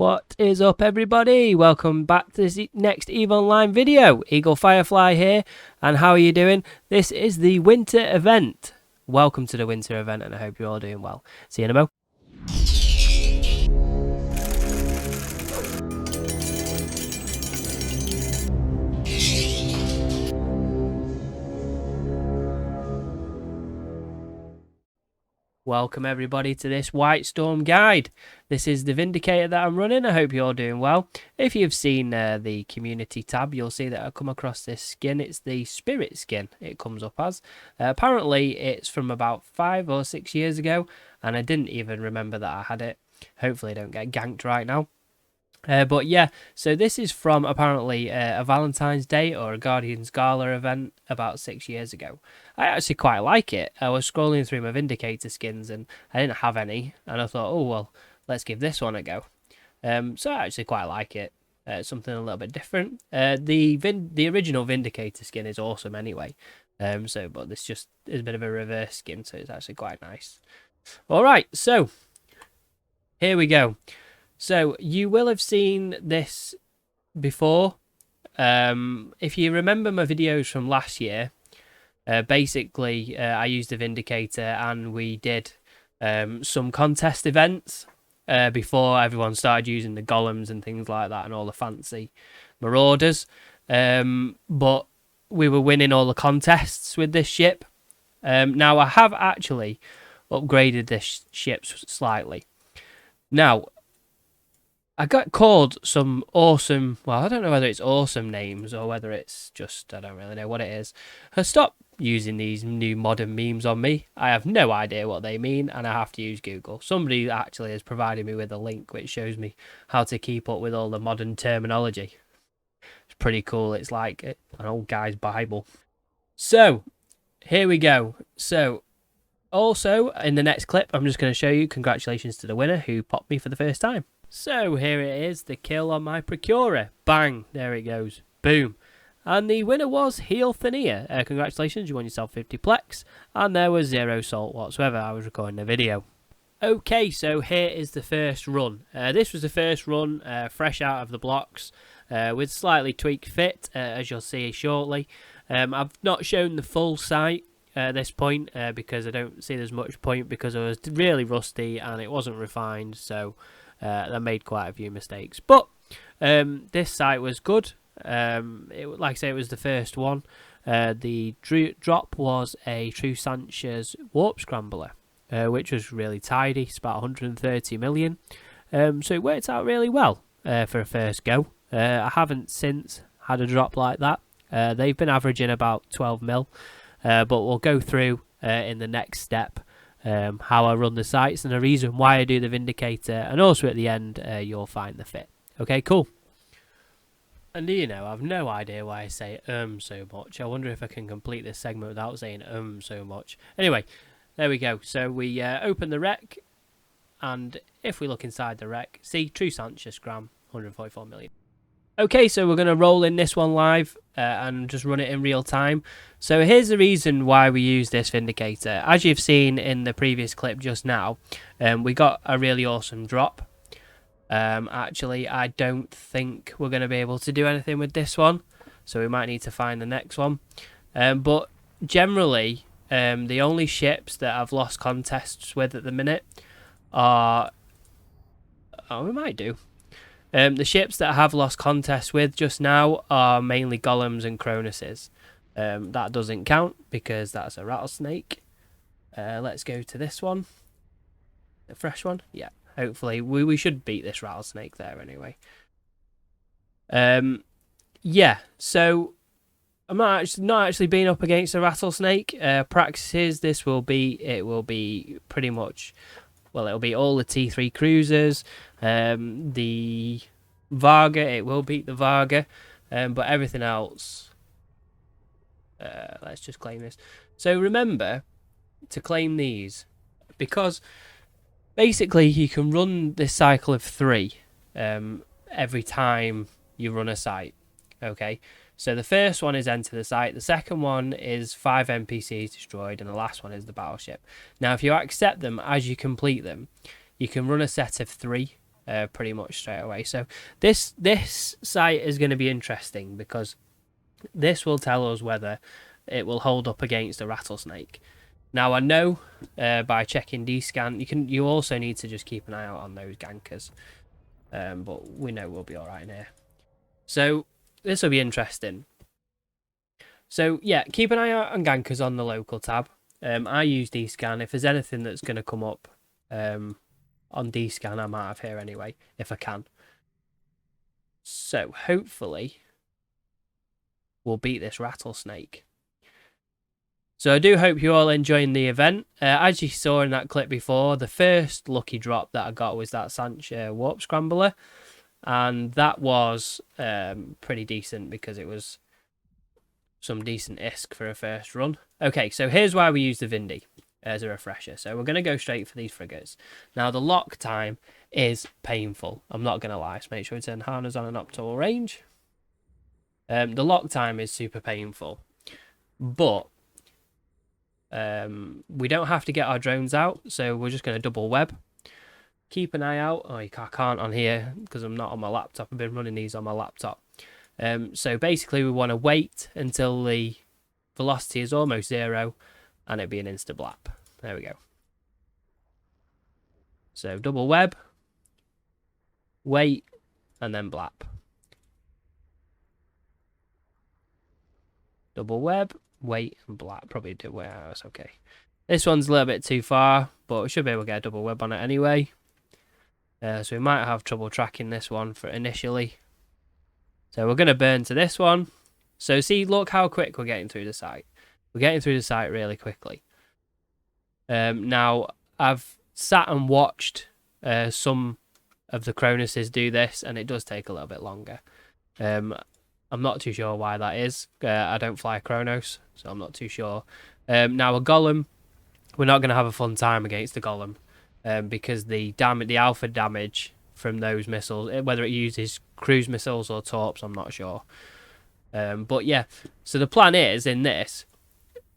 What is up, everybody? Welcome back to this next EVE Online video. Eagle Firefly here, and how are you doing? This is the winter event. Welcome to the winter event, and I hope you're all doing well. See you in a mo. Welcome everybody to this White Storm guide. This is the Vindicator that I'm running. I hope you're all doing well. If you've seen the community tab, you'll see that I come across this skin. It's the Spirit skin it comes up as. Apparently it's from about 5 or 6 years ago, and I didn't even remember that I had it. Hopefully I don't get ganked right now. But yeah, so this is from apparently a Valentine's Day or a Guardian's Gala event about 6 years ago. I actually quite like it. I was scrolling through my Vindicator skins and I didn't have any, and I thought, oh well, let's give this one a go. So I actually quite like it. Something a little bit different. The original Vindicator skin is awesome anyway. But this just is a bit of a reverse skin, so it's actually quite nice. All right, so here we go. So you will have seen this before. If you remember my videos from last year, basically I used a Vindicator and we did some contest events before everyone started using the golems and things like that and all the fancy marauders. But we were winning all the contests with this ship. Now I have actually upgraded this ship slightly. Now, I got called some awesome, well, I don't know whether it's awesome names or whether it's just, I don't really know what it is. Stop using these new modern memes on me. I have no idea what they mean, and I have to use Google. Somebody actually has provided me with a link which shows me how to keep up with all the modern terminology. It's pretty cool. It's like an old guy's Bible. So, here we go. So, also, in the next clip, I'm just going to show you congratulations to the winner who popped me for the first time. So here it is, the kill on my Procurer. Bang, there it goes. Boom. And the winner was Hardener. Congratulations, you won yourself 50 plex. And there was 0 salt whatsoever. I was recording the video. Okay, so here is the first run. This was the first run, fresh out of the blocks, with slightly tweaked fit, as you'll see shortly. I've not shown the full site at this point, because I don't see there's much point, because I was really rusty and it wasn't refined, so I made quite a few mistakes, but this site was good. Like I say, it was the first one. The drop was a true SANSHA's warp scrambler, which was really tidy. It's about 130 million, so it worked out really well for a first go. I haven't since had a drop like that. They've been averaging about 12 mil, but we'll go through in the next step how I run the sites and the reason why I do the Vindicator, and also at the end you'll find the fit. Okay, cool. And do you know, I've no idea why I say so much. I wonder if I can complete this segment without saying so much. Anyway, there we go. So we open the wreck, and if we look inside the wreck, see true SANSHA scram, 144 million. Okay, so we're going to roll in this one live and just run it in real time. So here's the reason why we use this Vindicator. As you've seen in the previous clip just now, we got a really awesome drop. Actually, I don't think we're going to be able to do anything with this one, so we might need to find the next one. But generally, the only ships that I've lost contests with at the minute are... Oh, we might do. The ships that I have lost contests with just now are mainly golems and Cronuses. That doesn't count because that's a rattlesnake. Let's go to this one. The fresh one. Yeah, hopefully we should beat this rattlesnake there anyway. Yeah, so I'm not actually being up against a rattlesnake. Practices, it will be pretty much... Well, it'll be all the T3 cruisers, the Varga, it will beat the Varga, but everything else, let's just claim this. So remember to claim these, because basically you can run this cycle of 3 every time you run a site, okay? So the first one is enter the site, the second one is 5 NPCs destroyed, and the last one is the battleship. Now, if you accept them as you complete them, you can run a set of 3 pretty much straight away. So this site is going to be interesting because this will tell us whether it will hold up against a rattlesnake. Now I know by checking D-scan, you also need to just keep an eye out on those gankers, but we know we'll be all right in here. So this will be interesting. So yeah, keep an eye out on gankers on the local tab. I use D-scan. If there's anything that's going to come up on D-scan, I'm out of here anyway, if I can. So hopefully we'll beat this rattlesnake. So I do hope you're all enjoying the event. As you saw in that clip before, the first lucky drop that I got was that SANSHA warp scrambler. And that was pretty decent because it was some decent ISK for a first run. Okay, so here's why we use the Vindy as a refresher. So we're going to go straight for these frigates. Now the lock time is painful. I'm not going to lie. So make sure we turn harness on an optimal range. The lock time is super painful. But we don't have to get our drones out. So we're just going to double web. Keep an eye out. Oh, I can't on here because I'm not on my laptop. I've been running these on my laptop. So basically we want to wait until the velocity is almost 0 and it'll be an insta blap. There we go. So double web, wait, and then blap. Double web, wait, and blap. Probably do warehouse. Okay. This one's a little bit too far, but we should be able to get a double web on it anyway. So we might have trouble tracking this one for initially. So we're going to burn to this one. So see, look how quick we're getting through the site. We're getting through the site really quickly. Now, I've sat and watched some of the Cronus's do this, and it does take a little bit longer. I'm not too sure why that is. I don't fly a Kronos, so I'm not too sure. Now, a Golem, we're not going to have a fun time against the Golem because the alpha damage from those missiles, whether it uses cruise missiles or torps, I'm not sure. But yeah, so the plan is in this,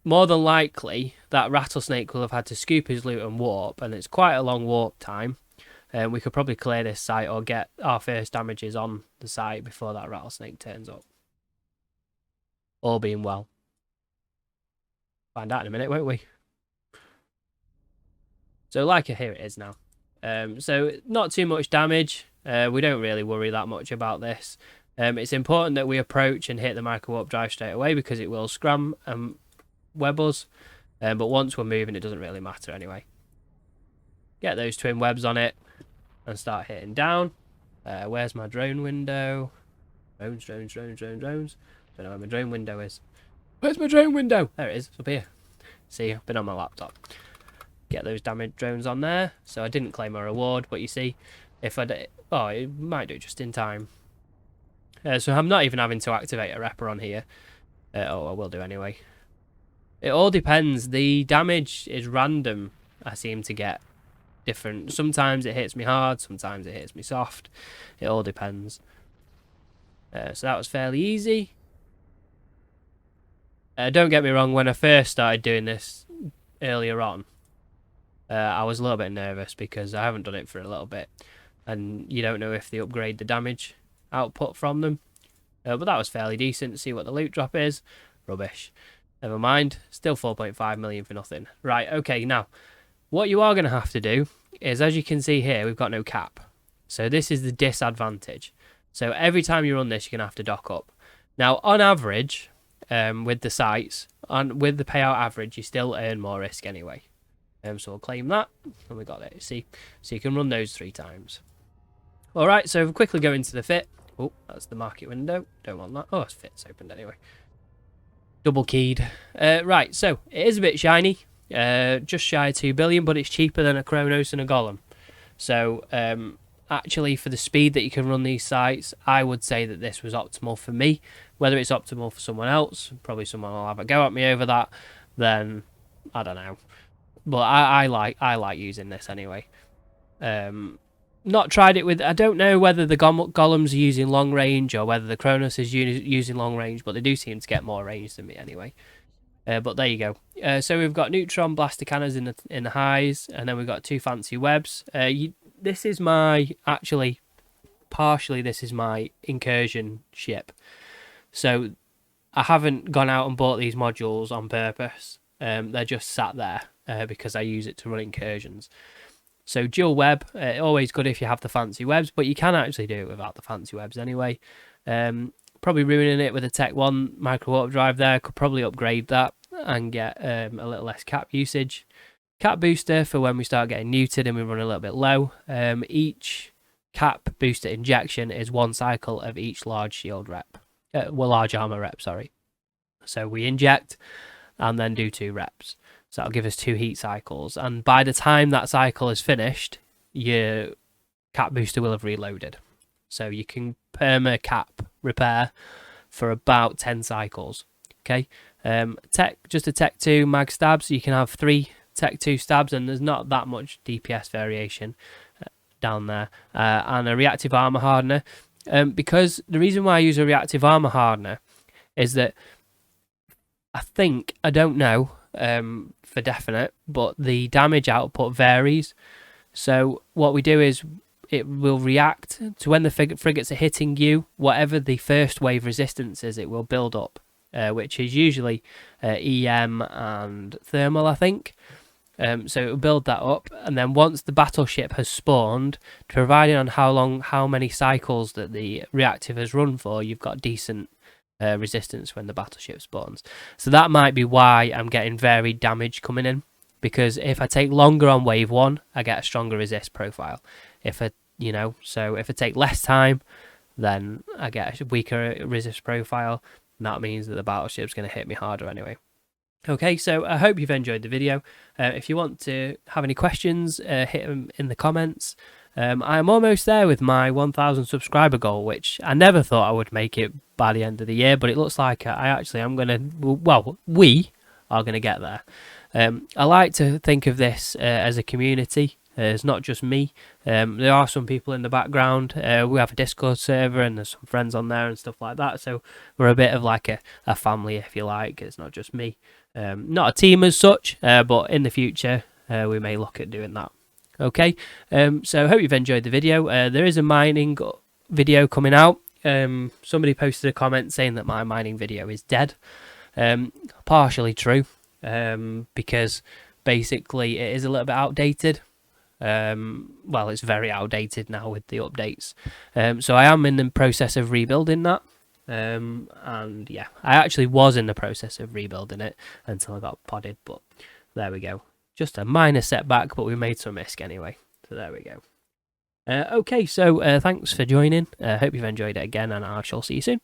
more than likely that rattlesnake will have had to scoop his loot and warp, and it's quite a long warp time. We could probably clear this site or get our first damages on the site before that rattlesnake turns up. All being well. Find out in a minute, won't we? So like here it is now. So not too much damage. We don't really worry that much about this. It's important that we approach and hit the Microwarpdrive straight away because it will scram and web us. But once we're moving, it doesn't really matter anyway. Get those twin webs on it and start hitting down. Where's my drone window? Drones. Don't know where my drone window is. Where's my drone window? There it is. It's up here. See, I've been on my laptop. Get those damaged drones on there. So I didn't claim a reward, but you see, if I did, oh, it might do just in time. So I'm not even having to activate a repper on here. Oh, I will do anyway. It all depends. The damage is random. I seem to get different. Sometimes it hits me hard, sometimes it hits me soft. It all depends. So that was fairly easy. Don't get me wrong, when I first started doing this earlier on, I was a little bit nervous because I haven't done it for a little bit. And you don't know if they upgrade the damage output from them. But that was fairly decent. See what the loot drop is. Rubbish. Never mind. Still 4.5 million for nothing. Right, okay, now, what you are going to have to do is, as you can see here, we've got no cap. So this is the disadvantage. So every time you run this, you're going to have to dock up. Now, on average, with the sites, with the payout average, you still earn more risk anyway. So we'll claim that, and we got it. See, so you can run those 3 times. All right, so we'll quickly go into the fit. Oh, that's the market window. Don't want that. Oh, it's fit's opened anyway. Double keyed. Right, so it is a bit shiny. Just shy of 2 billion, but it's cheaper than a Kronos and a Golem. So actually, for the speed that you can run these sites, I would say that this was optimal for me. Whether it's optimal for someone else, probably someone will have a go at me over that, then I don't know. But I like using this anyway. Not tried it with, I don't know whether the Golems are using long range or whether the Kronos is using long range, but they do seem to get more range than me anyway. But there you go. So we've got Neutron blaster cannons in the highs, and then we've got 2 fancy webs. this is my, actually, partially this is my incursion ship. So I haven't gone out and bought these modules on purpose. They're just sat there because I use it to run incursions. So dual web, always good if you have the fancy webs, but you can actually do it without the fancy webs anyway. Probably ruining it with a Tech 1 Microwarpdrive there. Could probably upgrade that and get a little less cap usage. Cap booster for when we start getting neutered and we run a little bit low. Each cap booster injection is 1 cycle of each large shield rep. Large armor rep, sorry. So we inject and then do 2 reps. So that'll give us 2 heat cycles. And by the time that cycle is finished, your cap booster will have reloaded. So you can perma cap repair for about 10 cycles. Okay. Just a Tech 2 mag stabs. You can have 3 Tech 2 stabs, and there's not that much DPS variation down there. And a reactive armor hardener. Because the reason why I use a reactive armor hardener is that I don't know for definite, but the damage output varies. So what we do is it will react to when the frigates are hitting you, whatever the first wave resistance is, it will build up, which is usually EM and thermal, I think. So it will build that up, and then once the battleship has spawned, depending on how many cycles that the reactive has run for, you've got decent resistance when the battleship spawns. So that might be why I'm getting varied damage coming in, because if I take longer on wave 1, I get a stronger resist profile. If I take less time, then I get a weaker resist profile, and that means that the battleship's going to hit me harder anyway. Okay, so I hope you've enjoyed the video. If you want to have any questions, hit them in the comments. I'm almost there with my 1,000 subscriber goal, which I never thought I would make it by the end of the year, but it looks like we are going to get there. I like to think of this as a community. It's not just me. There are some people in the background. We have a Discord server and there's some friends on there and stuff like that. So we're a bit of like a family, if you like. It's not just me. Not a team as such, but in the future we may look at doing that. Okay, so I hope you've enjoyed the video. There is a mining video coming out. Somebody posted a comment saying that my mining video is dead. Partially true, because basically it is a little bit outdated. Well, it's very outdated now with the updates. So I am in the process of rebuilding that. And yeah, I actually was in the process of rebuilding it until I got podded, but there we go. Just a minor setback, but we made some misc anyway. So there we go. Okay, so thanks for joining. Hope you've enjoyed it again, and I shall see you soon.